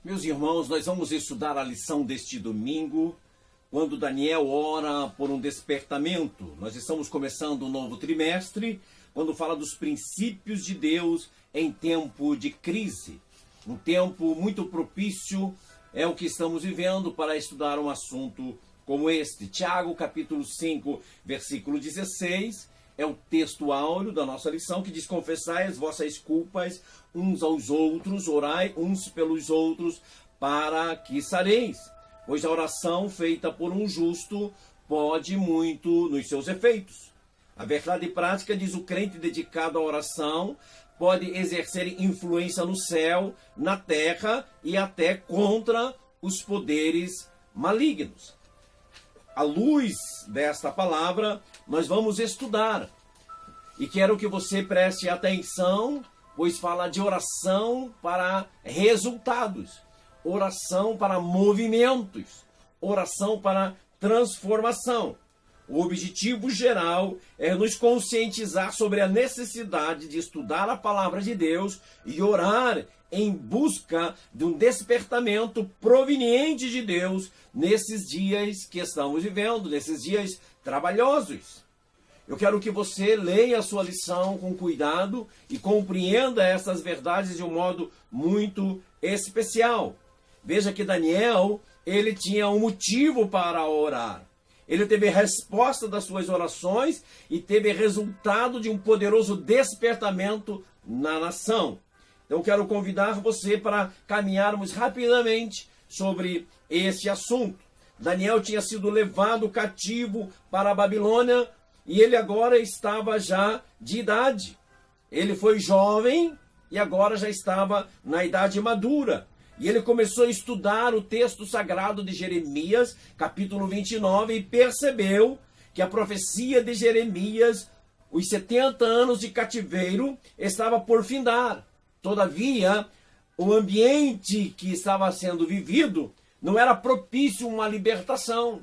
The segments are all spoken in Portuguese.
Meus irmãos, nós vamos estudar a lição deste domingo, quando Daniel ora por um despertamento. Nós estamos começando um novo trimestre, quando fala dos princípios de Deus em tempo de crise. Um tempo muito propício é o que estamos vivendo para estudar um assunto como este. Tiago, capítulo 5, versículo 16, é o texto áureo da nossa lição, que diz: confessai as vossas culpas uns aos outros, orai uns pelos outros, para que sareis. Pois a oração feita por um justo pode muito nos seus efeitos. A verdade prática, diz o crente dedicado à oração, pode exercer influência no céu, na terra e até contra os poderes malignos. À luz desta palavra, nós vamos estudar. E quero que você preste atenção, pois fala de oração para resultados, oração para movimentos, oração para transformação. O objetivo geral é nos conscientizar sobre a necessidade de estudar a palavra de Deus e orar em busca de um despertamento proveniente de Deus nesses dias que estamos vivendo, nesses dias trabalhosos. Eu quero que você leia a sua lição com cuidado e compreenda essas verdades de um modo muito especial. Veja que Daniel, ele tinha um motivo para orar. Ele teve resposta das suas orações e teve resultado de um poderoso despertamento na nação. Então quero convidar você para caminharmos rapidamente sobre esse assunto. Daniel tinha sido levado cativo para a Babilônia e ele agora estava já de idade. Ele foi jovem e agora já estava na idade madura. E ele começou a estudar o texto sagrado de Jeremias, capítulo 29, e percebeu que a profecia de Jeremias, os 70 anos de cativeiro, estava por findar. Todavia, o ambiente que estava sendo vivido não era propício a uma libertação.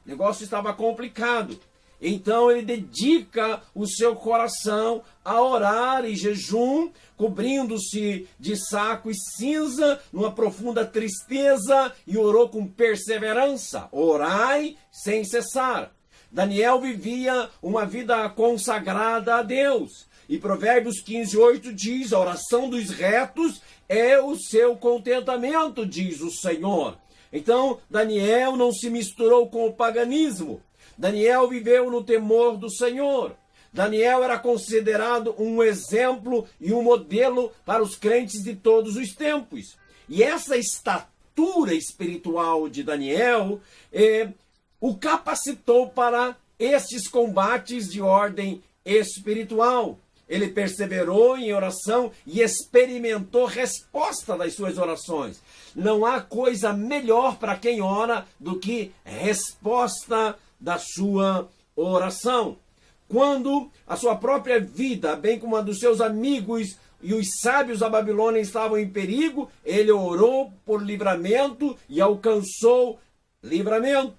O negócio estava complicado. Então ele dedica o seu coração a orar em jejum, cobrindo-se de saco e cinza, numa profunda tristeza, e orou com perseverança. Orai sem cessar. Daniel vivia uma vida consagrada a Deus. E Provérbios 15:8 diz: a oração dos retos é o seu contentamento, diz o Senhor. Então Daniel não se misturou com o paganismo. Daniel viveu no temor do Senhor. Daniel era considerado um exemplo e um modelo para os crentes de todos os tempos. E essa estatura espiritual de Daniel o capacitou para estes combates de ordem espiritual. Ele perseverou em oração e experimentou resposta das suas orações. Não há coisa melhor para quem ora do que resposta da sua oração. Quando a sua própria vida, bem como a dos seus amigos e os sábios da Babilônia estavam em perigo, ele orou por livramento e alcançou livramento.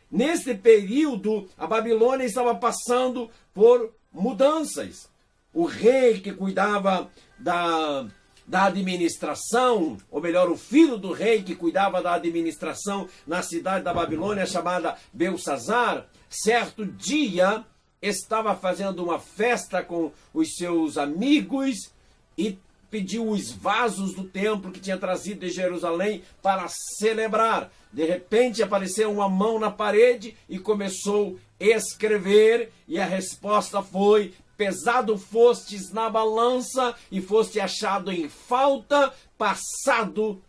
Nesse período, a Babilônia estava passando por mudanças. O rei que cuidava da administração, ou melhor, o filho do rei que cuidava da administração na cidade da Babilônia, chamada Belsazar, certo dia estava fazendo uma festa com os seus amigos e pediu os vasos do templo que tinha trazido de Jerusalém para celebrar. De repente apareceu uma mão na parede e começou a escrever, e a resposta foi: pesado fostes na balança e foste achado em falta, passado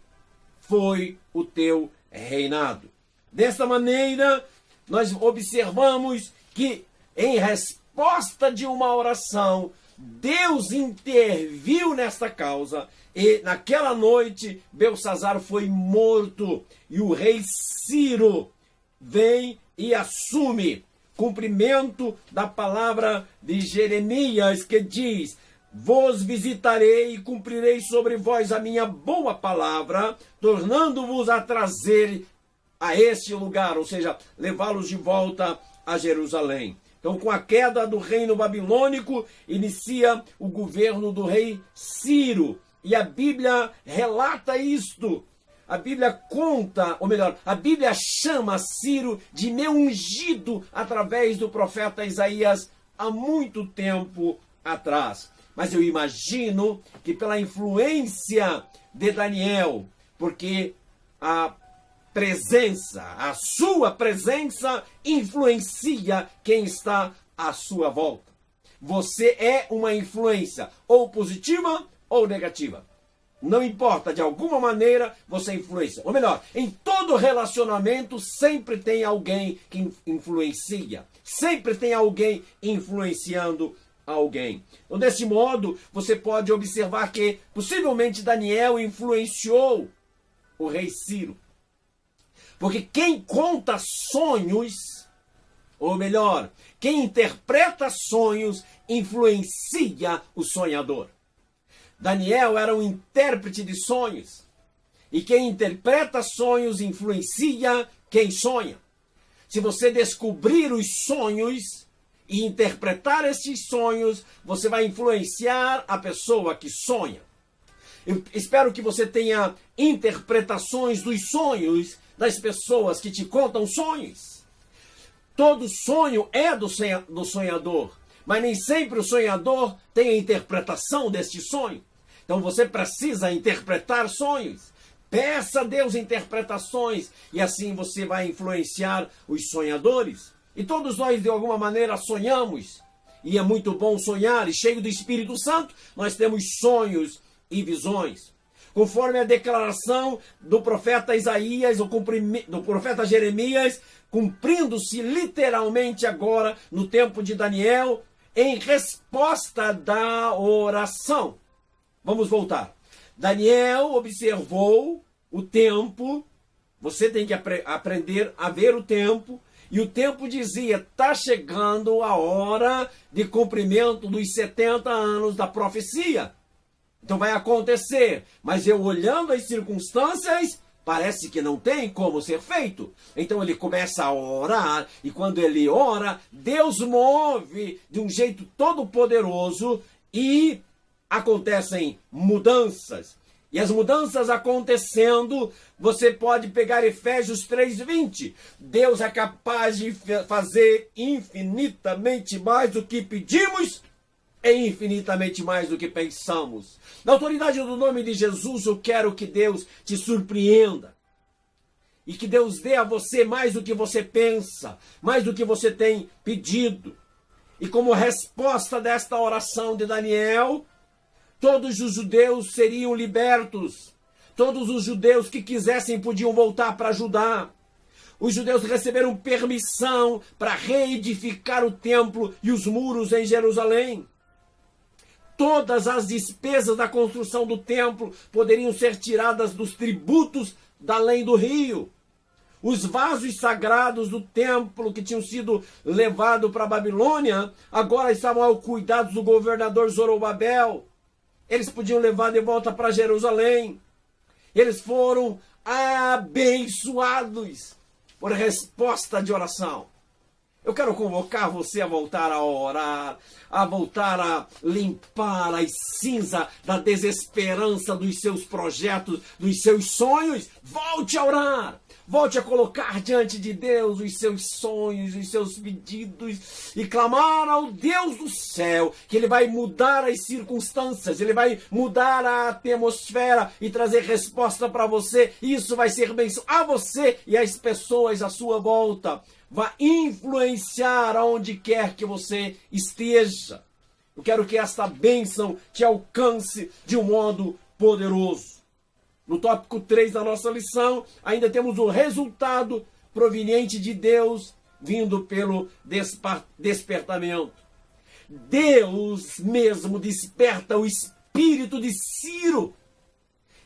foi o teu reinado. Desta maneira, nós observamos que, em resposta de uma oração, Deus interviu nesta causa, e naquela noite Belsazar foi morto, e o rei Ciro vem e assume cumprimento da palavra de Jeremias, que diz: vos visitarei e cumprirei sobre vós a minha boa palavra, tornando-vos a trazer a este lugar, ou seja, levá-los de volta a Jerusalém. Então, com a queda do reino babilônico, inicia o governo do rei Ciro. E a Bíblia relata isto. a Bíblia conta, ou melhor, a Bíblia chama Ciro de meu ungido através do profeta Isaías há muito tempo atrás. Mas eu imagino que pela influência de Daniel, porque a sua presença influencia quem está à sua volta. Você é uma influência, ou positiva ou negativa. Não importa, de alguma maneira você influencia. Ou melhor, em todo relacionamento sempre tem alguém que influencia. Sempre tem alguém influenciando alguém. Então, desse modo, você pode observar que possivelmente Daniel influenciou o rei Ciro. Porque quem conta sonhos, ou melhor, quem interpreta sonhos, influencia o sonhador. Daniel era um intérprete de sonhos. E quem interpreta sonhos influencia quem sonha. Se você descobrir os sonhos e interpretar esses sonhos, você vai influenciar a pessoa que sonha. Eu espero que você tenha interpretações dos sonhos das pessoas que te contam sonhos. Todo sonho é do sonhador, mas nem sempre o sonhador tem a interpretação deste sonho. Então você precisa interpretar sonhos. Peça a Deus interpretações e assim você vai influenciar os sonhadores. E todos nós, de alguma maneira, sonhamos. E é muito bom sonhar, e cheio do Espírito Santo, nós temos sonhos e visões. Conforme a declaração do profeta Isaías, do profeta Jeremias, cumprindo-se literalmente agora, no tempo de Daniel, em resposta da oração. Vamos voltar. Daniel observou o tempo. Você tem que aprender a ver o tempo. E o tempo dizia, está chegando a hora de cumprimento dos 70 anos da profecia. Então vai acontecer. Mas eu olhando as circunstâncias, parece que não tem como ser feito. Então ele começa a orar. E quando ele ora, Deus move de um jeito todo poderoso e acontecem mudanças. E as mudanças acontecendo, você pode pegar Efésios 3:20. Deus é capaz de fazer infinitamente mais do que pedimos e infinitamente mais do que pensamos. Na autoridade do nome de Jesus, eu quero que Deus te surpreenda. E que Deus dê a você mais do que você pensa, mais do que você tem pedido. E como resposta desta oração de Daniel, todos os judeus seriam libertos. Todos os judeus que quisessem podiam voltar para Judá. Os judeus receberam permissão para reedificar o templo e os muros em Jerusalém. Todas as despesas da construção do templo poderiam ser tiradas dos tributos da além do rio. Os vasos sagrados do templo que tinham sido levados para a Babilônia agora estavam ao cuidado do governador Zorobabel. Eles podiam levar de volta para Jerusalém. Eles foram abençoados por resposta de oração. Eu quero convocar você a voltar a orar, a voltar a limpar as cinzas da desesperança dos seus projetos, dos seus sonhos. Volte a orar. Volte a colocar diante de Deus os seus sonhos, os seus pedidos e clamar ao Deus do céu que Ele vai mudar as circunstâncias, Ele vai mudar a atmosfera e trazer resposta para você. Isso vai ser bênção a você e às pessoas à sua volta. Vai influenciar aonde quer que você esteja. Eu quero que esta bênção te alcance de um modo poderoso. No tópico 3 da nossa lição, ainda temos o resultado proveniente de Deus vindo pelo despertamento. Deus mesmo desperta o espírito de Ciro.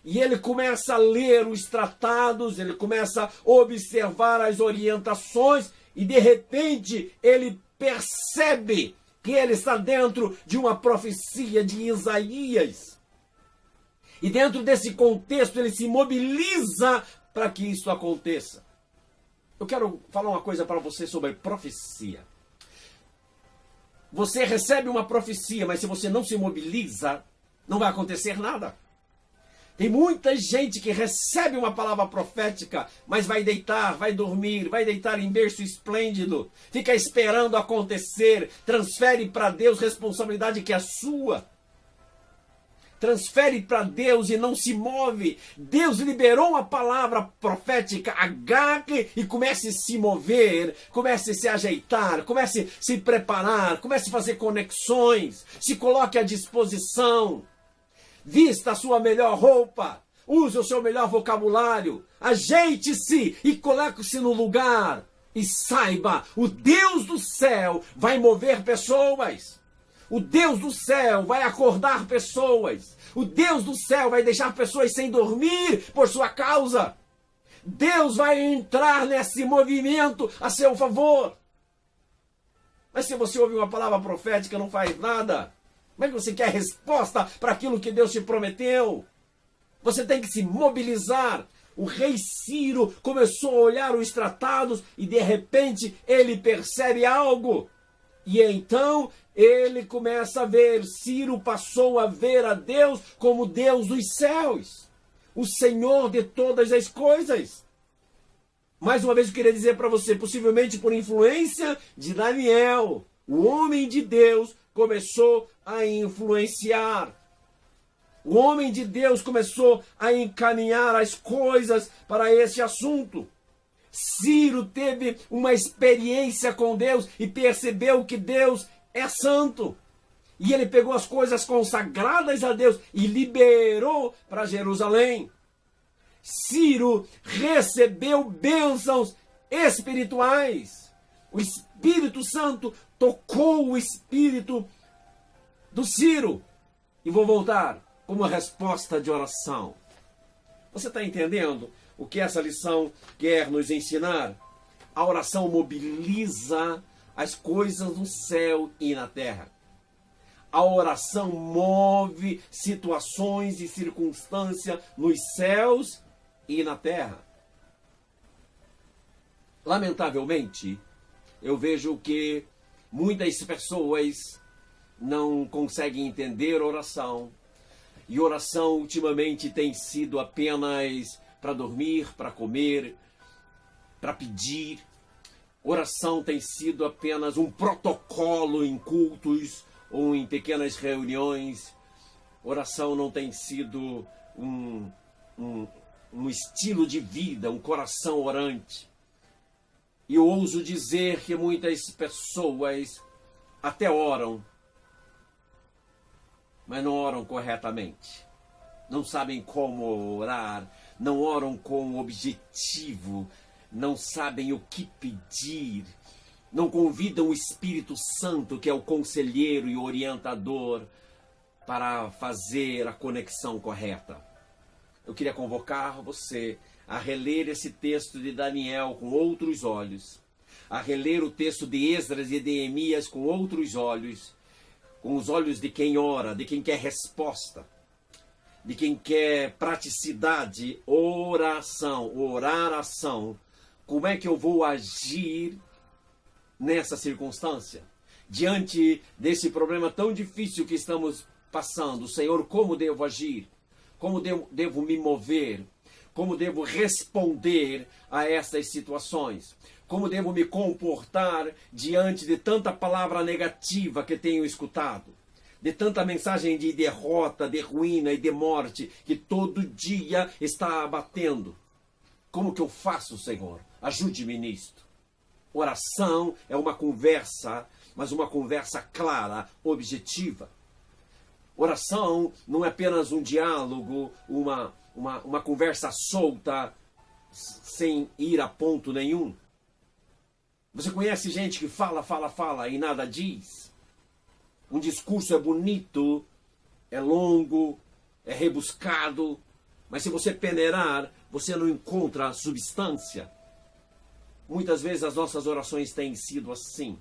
E ele começa a ler os tratados, ele começa a observar as orientações e de repente ele percebe que ele está dentro de uma profecia de Isaías. E dentro desse contexto ele se mobiliza para que isso aconteça. Eu quero falar uma coisa para você sobre profecia. Você recebe uma profecia, mas se você não se mobiliza, não vai acontecer nada. Tem muita gente que recebe uma palavra profética, mas vai deitar, vai dormir, vai deitar em berço esplêndido, fica esperando acontecer, transfere para Deus responsabilidade que é sua. Transfere para Deus e não se move. Deus liberou uma palavra profética, agarre e comece a se mover, comece a se ajeitar, comece a se preparar, comece a fazer conexões, se coloque à disposição. Vista a sua melhor roupa, use o seu melhor vocabulário, ajeite-se e coloque-se no lugar. E saiba, o Deus do céu vai mover pessoas. O Deus do céu vai acordar pessoas. O Deus do céu vai deixar pessoas sem dormir por sua causa. Deus vai entrar nesse movimento a seu favor. Mas se você ouve uma palavra profética e não faz nada, como é que você quer resposta para aquilo que Deus te prometeu? Você tem que se mobilizar. O rei Ciro começou a olhar os tratados e de repente ele percebe algo. E então ele começa a ver, Ciro passou a ver a Deus como Deus dos céus, o Senhor de todas as coisas. Mais uma vez eu queria dizer para você, possivelmente por influência de Daniel, o homem de Deus começou a influenciar. O homem de Deus começou a encaminhar as coisas para esse assunto. Ciro teve uma experiência com Deus e percebeu que Deus é santo. E ele pegou as coisas consagradas a Deus e liberou para Jerusalém. Ciro recebeu bênçãos espirituais. O Espírito Santo tocou o espírito do Ciro. E vou voltar como resposta de oração. Você está entendendo o que essa lição quer nos ensinar? A oração mobiliza as coisas no céu e na terra. A oração move situações e circunstâncias nos céus e na terra. Lamentavelmente, eu vejo que muitas pessoas não conseguem entender oração. E oração ultimamente tem sido apenas para dormir, para comer, para pedir. Oração tem sido apenas um protocolo em cultos ou em pequenas reuniões. Oração não tem sido um estilo de vida, um coração orante. E eu ouso dizer que muitas pessoas até oram, mas não oram corretamente. Não sabem como orar, não oram com objetivo, não sabem o que pedir, não convidam o Espírito Santo, que é o conselheiro e orientador, para fazer a conexão correta. Eu queria convocar você a reler esse texto de Daniel com outros olhos, a reler o texto de Esdras e de Neemias com outros olhos, com os olhos de quem ora, de quem quer resposta, de quem quer praticidade, oração, oração. Como é que eu vou agir nessa circunstância? Diante desse problema tão difícil que estamos passando, Senhor, como devo agir? Como devo me mover? Como devo responder a essas situações? Como devo me comportar diante de tanta palavra negativa que tenho escutado? De tanta mensagem de derrota, de ruína e de morte que todo dia está abatendo. Como que eu faço, Senhor? Ajude-me nisto. Oração é uma conversa, mas uma conversa clara, objetiva. Oração não é apenas um diálogo, uma conversa solta, sem ir a ponto nenhum. Você conhece gente que fala e nada diz? Um discurso é bonito, é longo, é rebuscado, mas se você peneirar, você não encontra substância. Muitas vezes as nossas orações têm sido assim.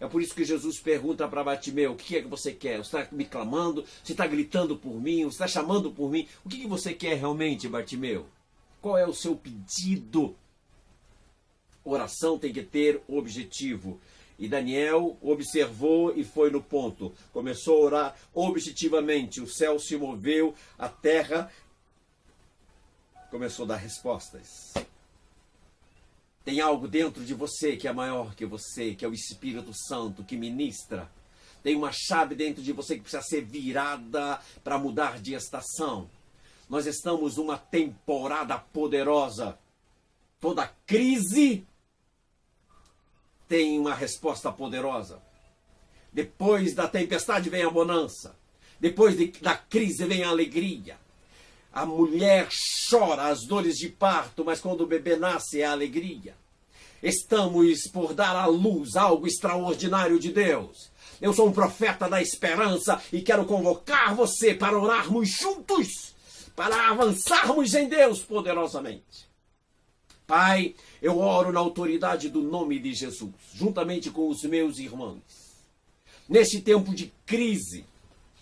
É por isso que Jesus pergunta para Bartimeu: o que é que você quer? Você está me clamando? Você está gritando por mim? Você está chamando por mim? O que você quer realmente, Bartimeu? Qual é o seu pedido? Oração tem que ter objetivo. E Daniel observou e foi no ponto. Começou a orar objetivamente. O céu se moveu, a terra começou a dar respostas. Tem algo dentro de você que é maior que você, que é o Espírito Santo, que ministra. Tem uma chave dentro de você que precisa ser virada para mudar de estação. Nós estamos numa temporada poderosa. Toda crise tem uma resposta poderosa. Depois da tempestade vem a bonança. Depois da crise vem a alegria. A mulher chora as dores de parto, mas quando o bebê nasce é a alegria. Estamos por dar à luz algo extraordinário de Deus. Eu sou um profeta da esperança e quero convocar você para orarmos juntos, para avançarmos em Deus poderosamente. Pai, eu oro na autoridade do nome de Jesus, juntamente com os meus irmãos. Neste tempo de crise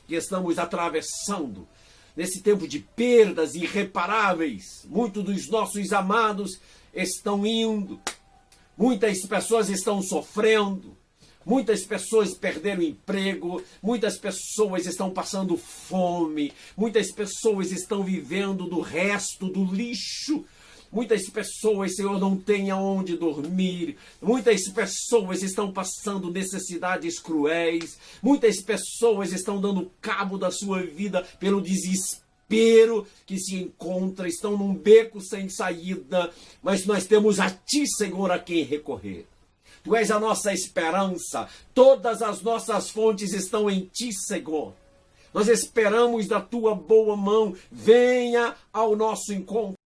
que estamos atravessando, nesse tempo de perdas irreparáveis, muitos dos nossos amados estão indo, muitas pessoas estão sofrendo, muitas pessoas perderam emprego, muitas pessoas estão passando fome, muitas pessoas estão vivendo do resto do lixo. Muitas pessoas, Senhor, não têm aonde dormir. Muitas pessoas estão passando necessidades cruéis. Muitas pessoas estão dando cabo da sua vida pelo desespero que se encontra. Estão num beco sem saída. Mas nós temos a Ti, Senhor, a quem recorrer. Tu és a nossa esperança. Todas as nossas fontes estão em Ti, Senhor. Nós esperamos da Tua boa mão. Venha ao nosso encontro.